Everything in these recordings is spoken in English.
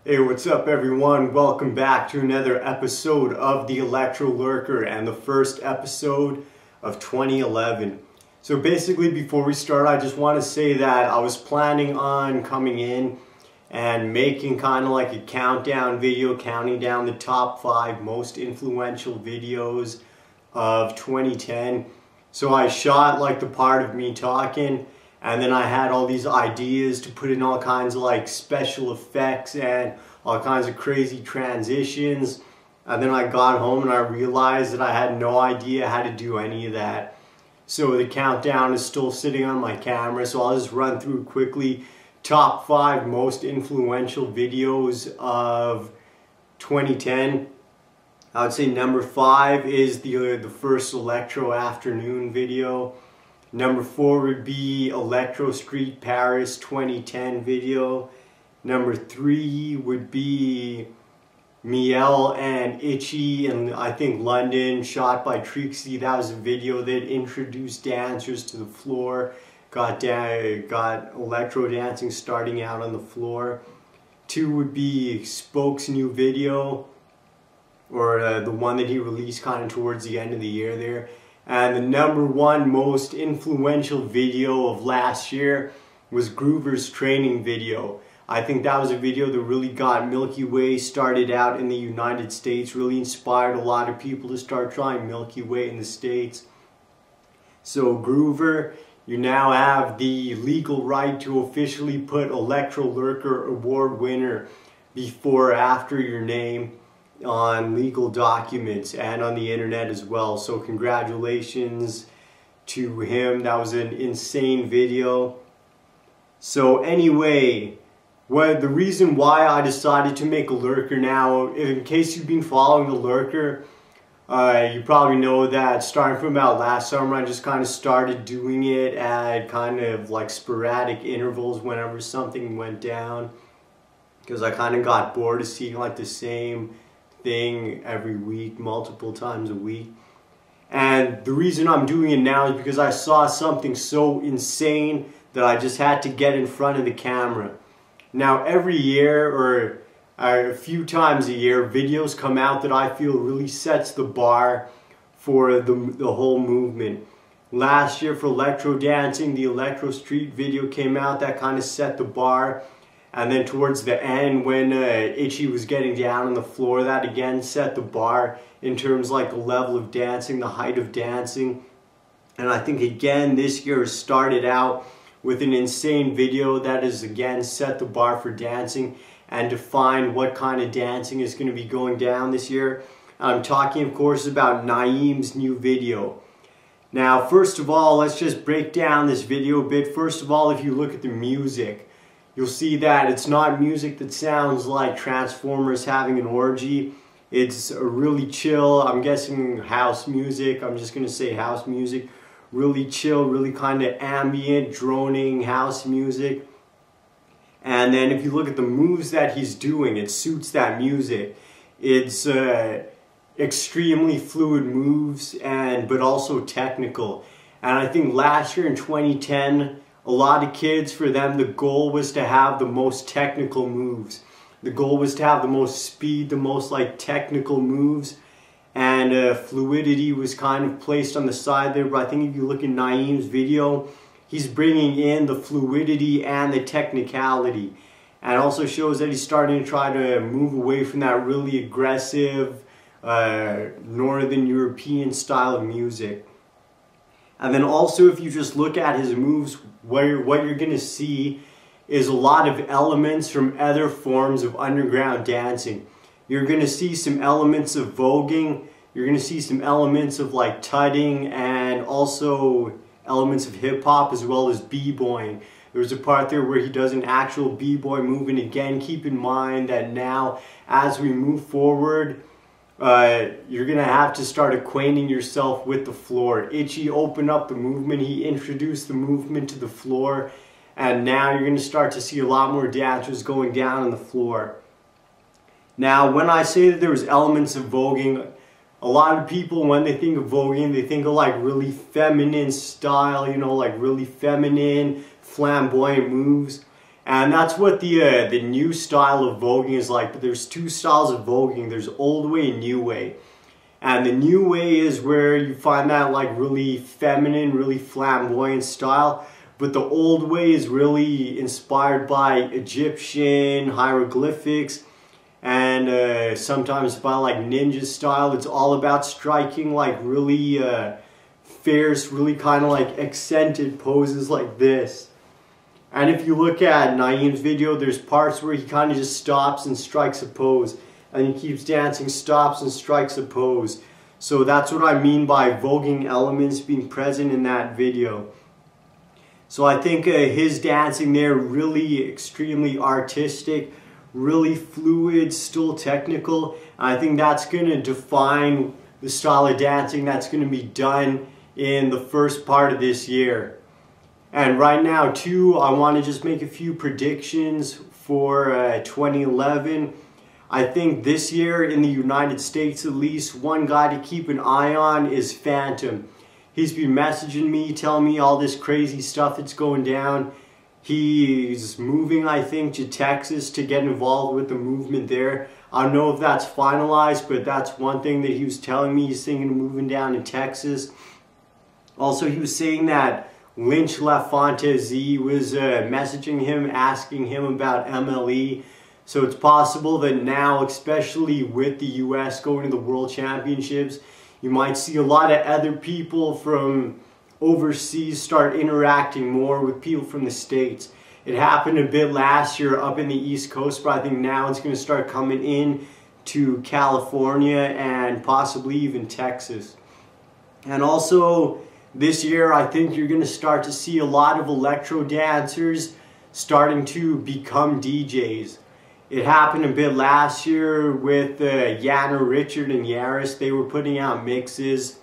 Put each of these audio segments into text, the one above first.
Hey, what's up everyone? Welcome back to another episode of the Electro Lurker and the first episode of 2011. So basically before we start, I just want to say that I was planning on coming in and making kind of like a countdown video, counting down the top 5 most influential videos of 2010. So I shot like the part of me talking, and then I had all these ideas to put in all kinds of like special effects and all kinds of crazy transitions. And then I got home and I realized that I had no idea how to do any of that. So the countdown is still sitting on my camera, so I'll just run through quickly. Top 5 most influential videos of 2010. I would say number 5 is the first Electro Afternoon video. Number 4 would be Electro Street Paris 2010 video. Number 3 would be Miel and Itchy and I think London, shot by Trixie. That was a video that introduced dancers to the floor, got electro dancing starting out on the floor. 2 would be Spoke's new video, or the one that he released kind of towards the end of the year there. And the number 1 most influential video of last year was Groover's training video. I think that was a video that really got Milky Way started out in the United States, really inspired a lot of people to start trying Milky Way in the States. So Groover, you now have the legal right to officially put Electro Lurker Award winner before or after your name on legal documents and on the internet as well. So congratulations to him. That was an insane video. So anyway, the reason why I decided to make a Lurker now, in case you've been following the Lurker, you probably know that starting from about last summer I just kind of started doing it at kind of like sporadic intervals whenever something went down, because I kind of got bored of seeing like the same thing every week, multiple times a week. And the reason I'm doing it now is because I saw something so insane that I just had to get in front of the camera. Now every year, or a few times a year, videos come out that I feel really sets the bar for the whole movement. Last year for electro dancing, the Electro Street video came out that kind of set the bar. And then towards the end, when Itchy was getting down on the floor, that again set the bar in terms like the level of dancing, the height of dancing. And I think again this year started out with an insane video that has again set the bar for dancing and defined what kind of dancing is going to be going down this year. I'm talking of course about Naeem's new video. Now first of all, let's just break down this video a bit. First of all, if you look at the music, you'll see that it's not music that sounds like Transformers having an orgy. It's a really chill, I'm guessing house music, I'm just going to say house music. Really chill, really kind of ambient, droning house music. And then if you look at the moves that he's doing, it suits that music. It's extremely fluid moves, but also technical. And I think last year in 2010, a lot of kids, for them, the goal was to have the most technical moves. The goal was to have the most speed, the most like technical moves. And fluidity was kind of placed on the side there. But I think if you look at Naeem's video, he's bringing in the fluidity and the technicality. And also shows that he's starting to try to move away from that really aggressive Northern European style of music. And then also if you just look at his moves, what you're going to see is a lot of elements from other forms of underground dancing. You're going to see some elements of voguing, you're going to see some elements of like tutting, and also elements of hip-hop as well as b-boying. There's a part there where he does an actual b-boy move, and again keep in mind that now as we move forward, you're going to have to start acquainting yourself with the floor. Itchy opened up the movement, he introduced the movement to the floor, and now you're going to start to see a lot more dancers going down on the floor. Now when I say that there was elements of voguing, a lot of people when they think of voguing, they think of like really feminine style, you know, like really feminine, flamboyant moves. And that's what the new style of voguing is like. But there's two styles of voguing. There's old way and new way. And the new way is where you find that like really feminine, really flamboyant style. But the old way is really inspired by Egyptian hieroglyphics and sometimes by like ninja style. It's all about striking like really fierce, really kind of like accented poses like this. And if you look at Naeem's video, there's parts where he kind of just stops and strikes a pose. And he keeps dancing, stops and strikes a pose. So that's what I mean by voguing elements being present in that video. So I think his dancing there really extremely artistic, really fluid, still technical. And I think that's going to define the style of dancing that's going to be done in the first part of this year. And right now too, I want to just make a few predictions for 2011. I think this year in the United States at least, one guy to keep an eye on is Phantom. He's been messaging me, telling me all this crazy stuff that's going down. He's moving, I think, to Texas to get involved with the movement there. I don't know if that's finalized, but that's one thing that he was telling me. He's thinking of moving down to Texas. Also, he was saying that Lynch LaFontaine was messaging him, asking him about MLE. So it's possible that now, especially with the US going to the World Championships, you might see a lot of other people from overseas start interacting more with people from the States. It happened a bit last year up in the East Coast, but I think now it's going to start coming in to California and possibly even Texas. And also, this year, I think you're going to start to see a lot of electro dancers starting to become DJs. It happened a bit last year with Yana Richard and Yaris. They were putting out mixes.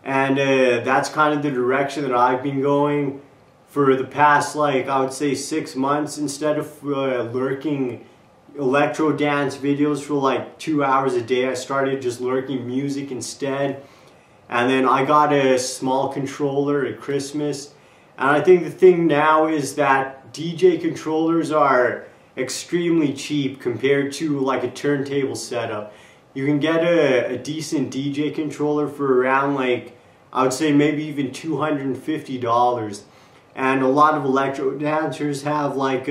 And that's kind of the direction that I've been going for the past, like, I would say 6 months. Instead of lurking electro dance videos for like 2 hours a day, I started just lurking music instead. And then I got a small controller at Christmas. And I think the thing now is that DJ controllers are extremely cheap compared to like a turntable setup. You can get a decent DJ controller for around like, I would say maybe even $250. And a lot of electro dancers have like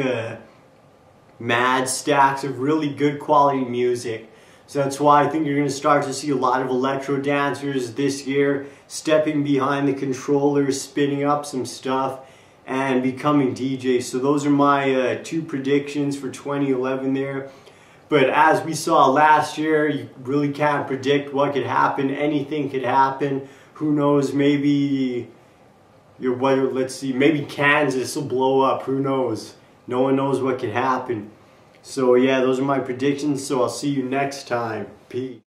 mad stacks of really good quality music. So that's why I think you're going to start to see a lot of electro dancers this year stepping behind the controllers, spinning up some stuff, and becoming DJs. So those are my two predictions for 2011 there. But as we saw last year, you really can't predict what could happen. Anything could happen. Who knows, maybe maybe Kansas will blow up. Who knows? No one knows what could happen. So yeah, those are my predictions. So I'll see you next time. Peace.